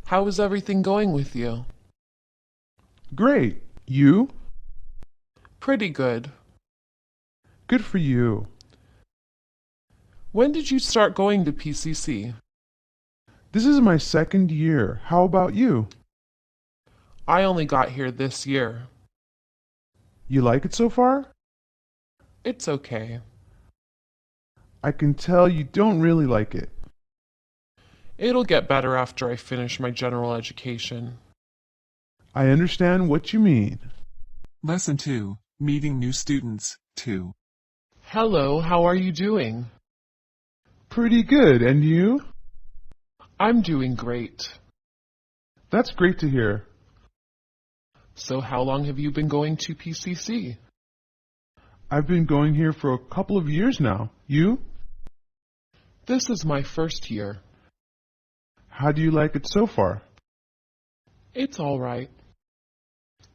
How is everything going with you? Great. You? Pretty good. Good for you. When did you start going to PCC? This is my second year. How about you? I only got here this year. You like it so far? It's okay. I can tell you don't really like it. It'll get better after I finish my general education. I understand what you mean. Lesson 2, Meeting New Students, 2. Hello, how are you doing? Pretty good. And you? I'm doing great. That's great to hear. So how long have you been going to PCC? I've been going here for a couple of years now. You? This is my first year. How do you like it so far? It's all right.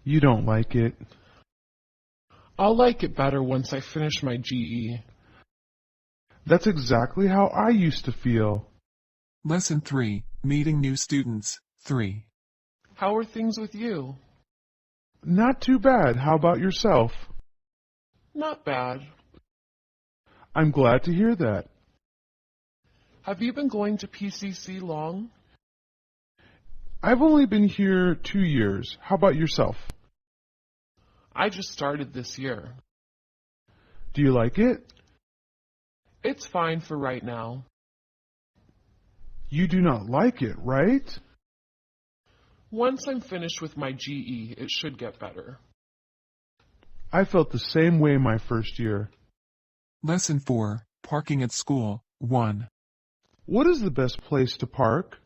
You don't like it. I'll like it better once I finish my GE. That's exactly how I used to feel. Lesson 3, Meeting New Students, 3. How are things with you? Not too bad. How about yourself? Not bad. I'm glad to hear that. Have you been going to PCC long? I've only been here 2 years. How about yourself? I just started this year. Do you like it? It's fine for right now. You do not like it, right? Once I'm finished with my GE, it should get better. I felt the same way my first year. Lesson 4, Parking at School, 1. What is the best place to park?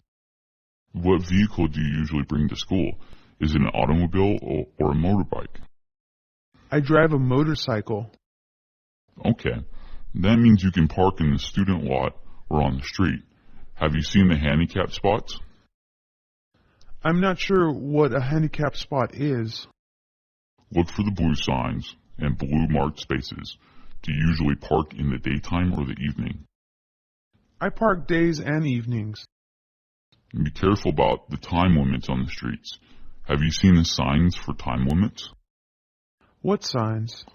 What vehicle do you usually bring to school? Is it an automobile or a motorbike? I drive a motorcycle. Okay, that means you can park in the student lot or on the street. Have you seen the handicap spots? I'm not sure what a handicap spot is. Look for the blue signs and blue marked spaces. Do you usually park in the daytime or the evening? I park days and evenings. And be careful about the time limits on the streets. Have you seen the signs for time limits? What signs?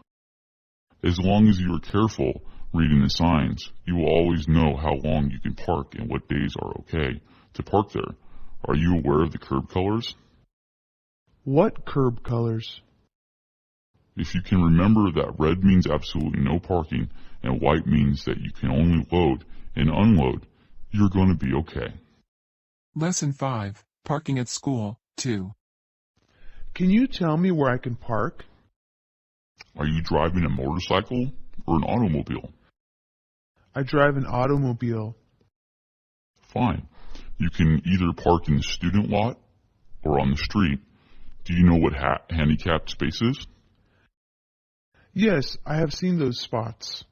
As long as you are careful reading the signs, you will always know how long you can park and what days are okay to park there. Are you aware of the curb colors? What curb colors? If you can remember that red means absolutely no parking and white means that you can only load and unload, you're going to be okay. Lesson 5, Parking at School, 2. Can you tell me where I can park? Are you driving a motorcycle or an automobile? I drive an automobile. Fine. You can either park in the student lot or on the street. Do you know what handicapped space is? Yes, I have seen those spots.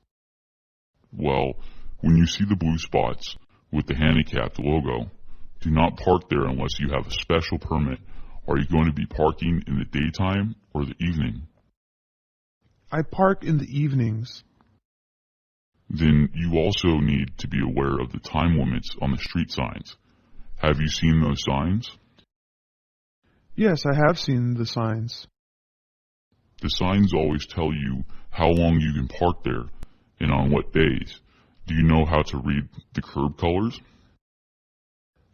Well, when you see the blue spots with the handicapped logo, do not park there unless you have a special permit. Are you going to be parking in the daytime or the evening? I park in the evenings. Then you also need to be aware of the time limits on the street signs. Have you seen those signs? Yes, I have seen the signs. The signs always tell you how long you can park there and on what days. Do you know how to read the curb colors?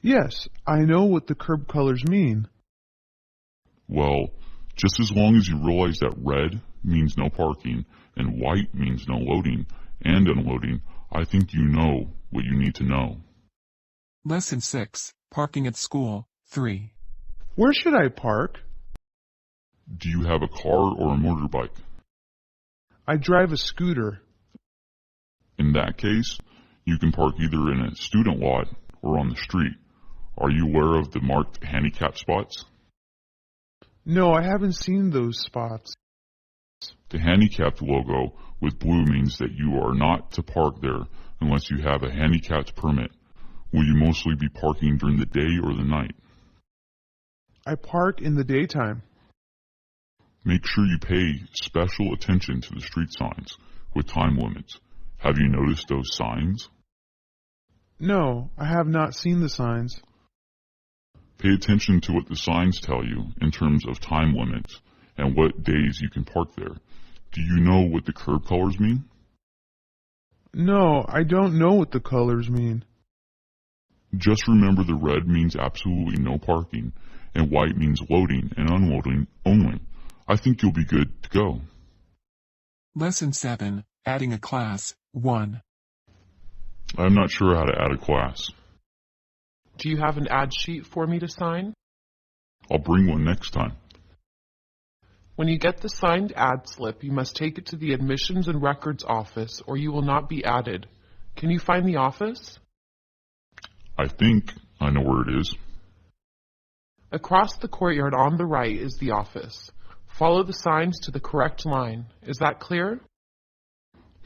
Yes, I know what the curb colors mean. Well, just as long as you realize that red means no parking and white means no loading and unloading, I think you know what you need to know. Lesson 6, Parking at School, 3. Where should I park? Do you have a car or a motorbike? I drive a scooter. In that case, you can park either in a student lot or on the street. Are you aware of the marked handicap spots? No, I haven't seen those spots. The handicapped logo with blue means that you are not to park there unless you have a handicapped permit. Will you mostly be parking during the day or the night? I park in the daytime. Make sure you pay special attention to the street signs with time limits. Have you noticed those signs? No, I have not seen the signs. Pay attention to what the signs tell you in terms of time limits and what days you can park there. Do you know what the curb colors mean? No, I don't know what the colors mean. Just remember the red means absolutely no parking, and white means loading and unloading only. I think you'll be good to go. Lesson 7, adding a class, 1. I'm not sure how to add a class. Do you have an ad sheet for me to sign? I'll bring one next time. When you get the signed ad slip, you must take it to the Admissions and Records office or you will not be added. Can you find the office? I think I know where it is. Across the courtyard on the right is the office. Follow the signs to the correct line. Is that clear?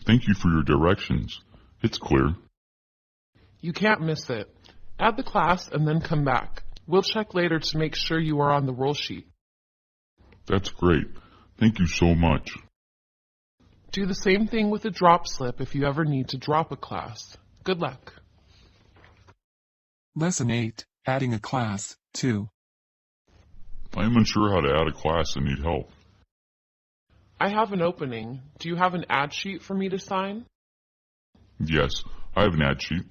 Thank you for your directions. It's clear. You can't miss it. Add the class and then come back. We'll check later to make sure you are on the roll sheet. That's great. Thank you so much. Do the same thing with a drop slip if you ever need to drop a class. Good luck. Lesson 8, adding a class, 2. I am unsure how to add a class and need help. I have an opening. Do you have an ad sheet for me to sign? Yes, I have an ad sheet.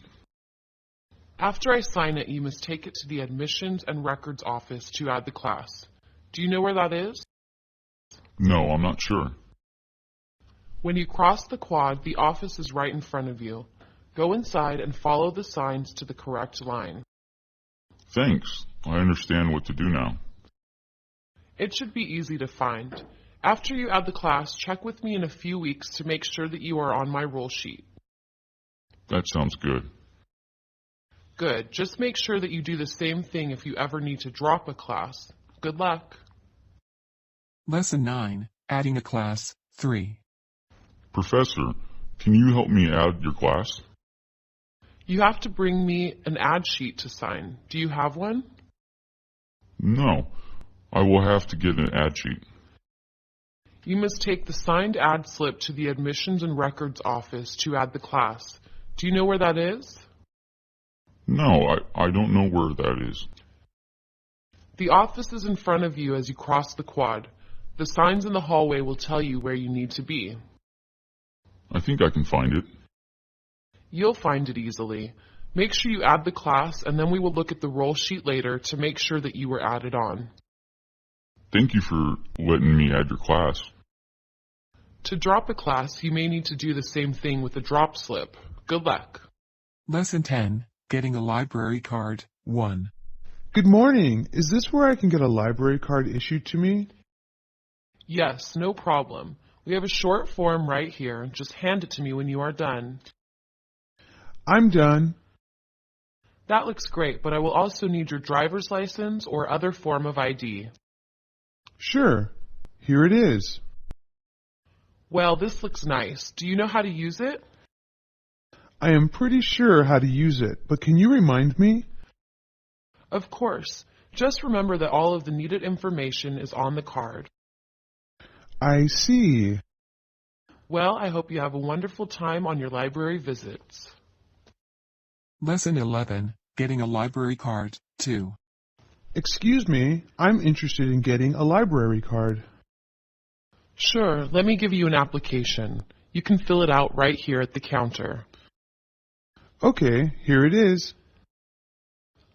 After I sign it, you must take it to the Admissions and Records office to add the class. Do you know where that is? No, I'm not sure. When you cross the quad, the office is right in front of you. Go inside and follow the signs to the correct line. Thanks. I understand what to do now. It should be easy to find. After you add the class, check with me in a few weeks to make sure that you are on my roll sheet. That sounds good. Good. Just make sure that you do the same thing if you ever need to drop a class. Good luck. Lesson 9, adding a class, 3. Professor, can you help me add your class? You have to bring me an ad sheet to sign. Do you have one? No, I will have to get an ad sheet. You must take the signed ad slip to the Admissions and Records office to add the class. Do you know where that is? No, I don't know where that is. The office is in front of you as you cross the quad. The signs in the hallway will tell you where you need to be. I think I can find it. You'll find it easily. Make sure you add the class, and then we will look at the roll sheet later to make sure that you were added on. Thank you for letting me add your class. To drop a class, you may need to do the same thing with a drop slip. Good luck. Lesson 10, getting a library card, 1. Good morning. Is this where I can get a library card issued to me? Yes, no problem. We have a short form right here. Just hand it to me when you are done. I'm done. That looks great, but I will also need your driver's license or other form of ID. Sure. Here it is. Well, this looks nice. Do you know how to use it? I am pretty sure how to use it, but can you remind me? Of course. Just remember that all of the needed information is on the card. I see. Well, I hope you have a wonderful time on your library visits. Lesson 11, getting a library card, 2. Excuse me, I'm interested in getting a library card. Sure, let me give you an application. You can fill it out right here at the counter. Okay, here it is.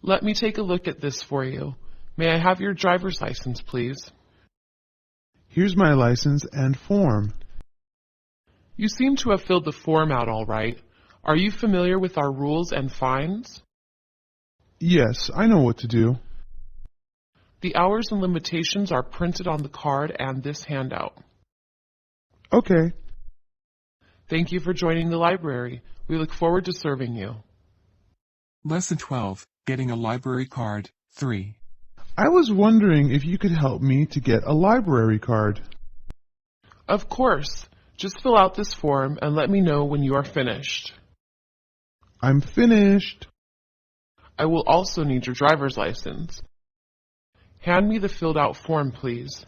Let me take a look at this for you. May I have your driver's license, please? Here's my license and form. You seem to have filled the form out all right. Are you familiar with our rules and fines? Yes, I know what to do. The hours and limitations are printed on the card and this handout. Okay. Thank you for joining the library. We look forward to serving you. Lesson 12, getting a library card, 3. I was wondering if you could help me to get a library card. Of course. Just fill out this form and let me know when you are finished. I'm finished. I will also need your driver's license. Hand me the filled out form, please.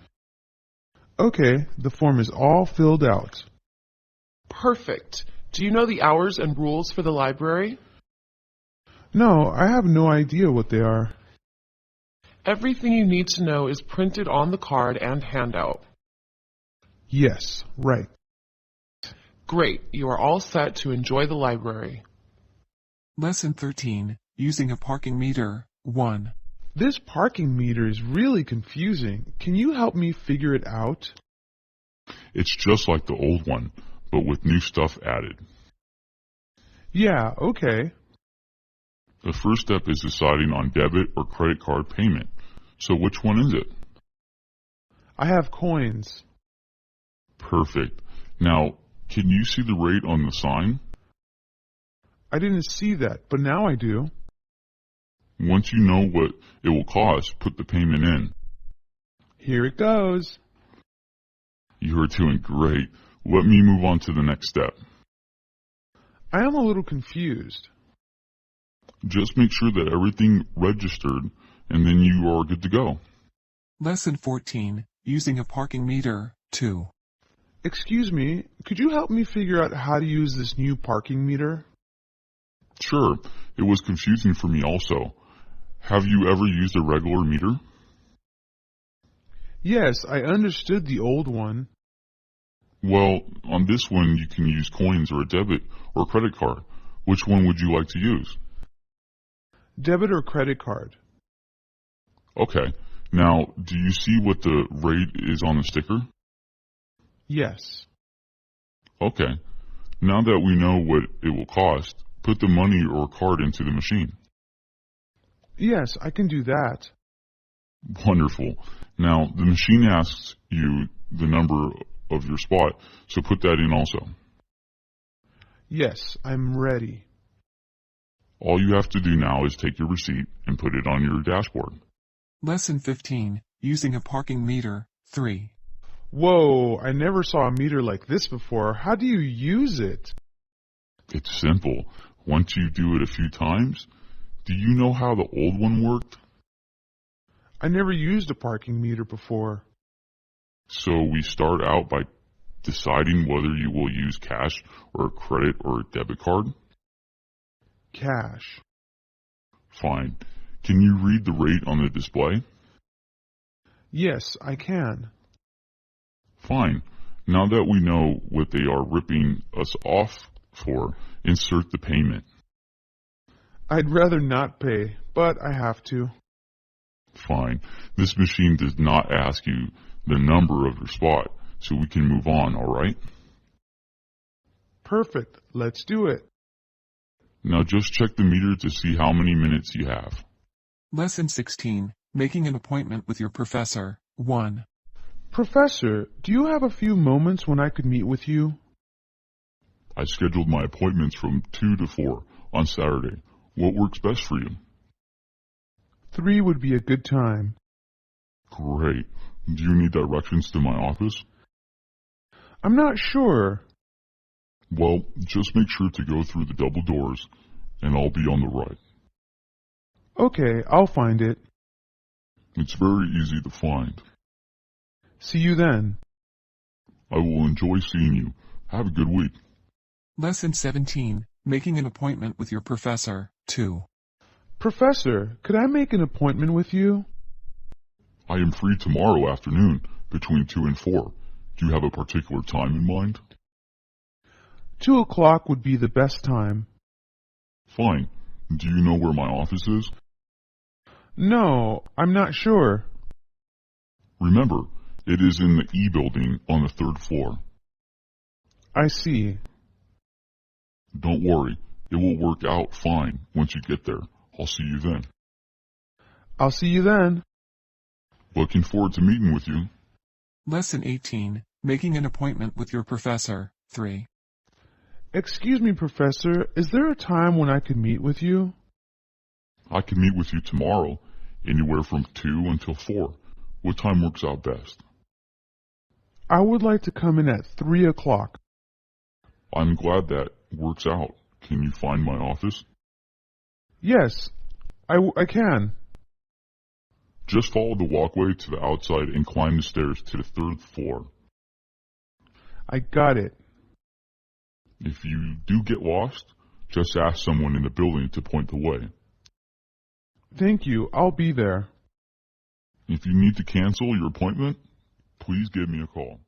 Okay, the form is all filled out. Perfect. Do you know the hours and rules for the library? No, I have no idea what they are. Everything you need to know is printed on the card and handout. Yes, right. Great, you are all set to enjoy the library. Lesson 13, using a parking meter, 1. This parking meter is really confusing. Can you help me figure it out? It's just like the old one, but with new stuff added. Yeah, okay. The first step is deciding on debit or credit card payment. So which one is it? I have coins. Perfect. Now, can you see the rate on the sign? I didn't see that, but now I do. Once you know what it will cost, put the payment in. Here it goes. You are doing great. Let me move on to the next step. I am a little confused. Just make sure that everything registered, and then you are good to go. Lesson 14, using a parking meter, 2. Excuse me, could you help me figure out how to use this new parking meter? Sure, it was confusing for me also. Have you ever used a regular meter? Yes, I understood the old one. Well, on this one you can use coins or a debit or credit card. Which one would you like to use? Debit or credit card? Okay. Now, do you see what the rate is on the sticker? Yes. Okay. Now that we know what it will cost, put the money or card into the machine. Yes, I can do that. Wonderful. Now, the machine asks you the number of your spot, so put that in also. Yes, I'm ready. All you have to do now is take your receipt and put it on your dashboard. Lesson 15, using a parking meter, 3. Whoa, I never saw a meter like this before. How do you use it? It's simple. Once you do it a few times, do you know how the old one worked? I never used a parking meter before. So we start out by deciding whether you will use cash or a credit or a debit card. Cash. Fine. Can you read the rate on the display? Yes, I can. Fine. Now that we know what they are ripping us off for, insert the payment. I'd rather not pay, but I have to. Fine. This machine does not ask you the number of your spot, so we can move on, all right? Perfect. Let's do it. Now just check the meter to see how many minutes you have. Lesson 16, making an appointment with your professor, 1. Professor, do you have a few moments when I could meet with you? I scheduled my appointments from 2 to 4 on Saturday. What works best for you? 3 would be a good time. Great. Do you need directions to my office? I'm not sure. Well, just make sure to go through the double doors, and I'll be on the right. Okay, I'll find it. It's very easy to find. See you then. I will enjoy seeing you. Have a good week. Lesson 17, making an appointment with your professor, 2. Professor, could I make an appointment with you? I am free tomorrow afternoon between 2 and 4. Do you have a particular time in mind? 2 o'clock would be the best time. Fine. Do you know where my office is? No, I'm not sure. Remember, it is in the E building on the 3rd floor. I see. Don't worry, it will work out fine once you get there. I'll see you then. I'll see you then. Looking forward to meeting with you. Lesson 18, making an appointment with your professor, 3. Excuse me, Professor, is there a time when I could meet with you? I can meet with you tomorrow, anywhere from 2 until 4. What time works out best? I would like to come in at 3 o'clock. I'm glad that works out. Can you find my office? Yes, I can. Just follow the walkway to the outside and climb the stairs to the 3rd floor. I got it. If you do get lost, just ask someone in the building to point the way. Thank you. I'll be there. If you need to cancel your appointment, please give me a call.